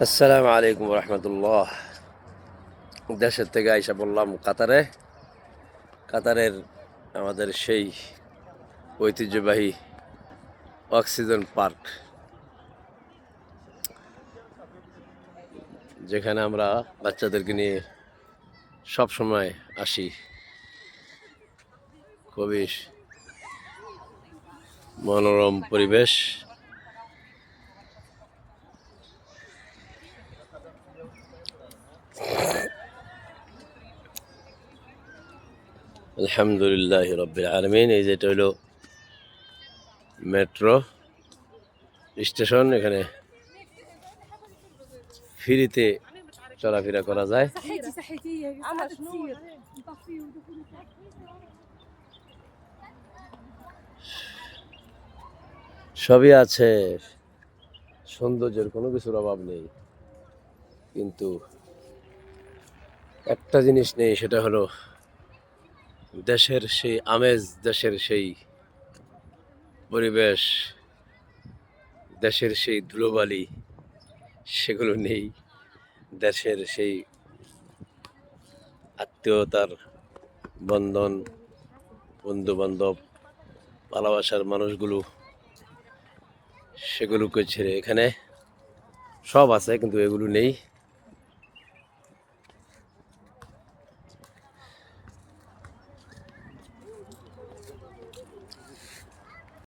আসসালামু আলাইকুম রহমতুল্লাহ। দেশের থেকে আইসা বললাম কাতারে। কাতারের আমাদের সেই ঐতিহ্যবাহী অক্সিজেন পার্ক, যেখানে আমরা বাচ্চাদেরকে নিয়ে সব সময় আসি। খুবই মনোরম পরিবেশ। আলহামদুলিল্লাহ রাব্বিল আলামিন। এই যেটা হলো মেট্রো স্টেশন, এখানে ফ্রিতে চলাফেরা করা যায়। সবই আছে, সৌন্দর্যের কোনো কিছুর অভাব নেই, কিন্তু একটা জিনিস নেই, সেটা হলো দেশের সেই আমেজ, দেশের সেই পরিবেশ, দেশের সেই ধুলোবালি, সেগুলো নেই। দেশের সেই আত্মীয়তার বন্ধন, বন্ধু বান্ধব, ভালোবাসার মানুষগুলো, সেগুলোকে ছেড়ে এখানে সব আছে কিন্তু এগুলো নেই।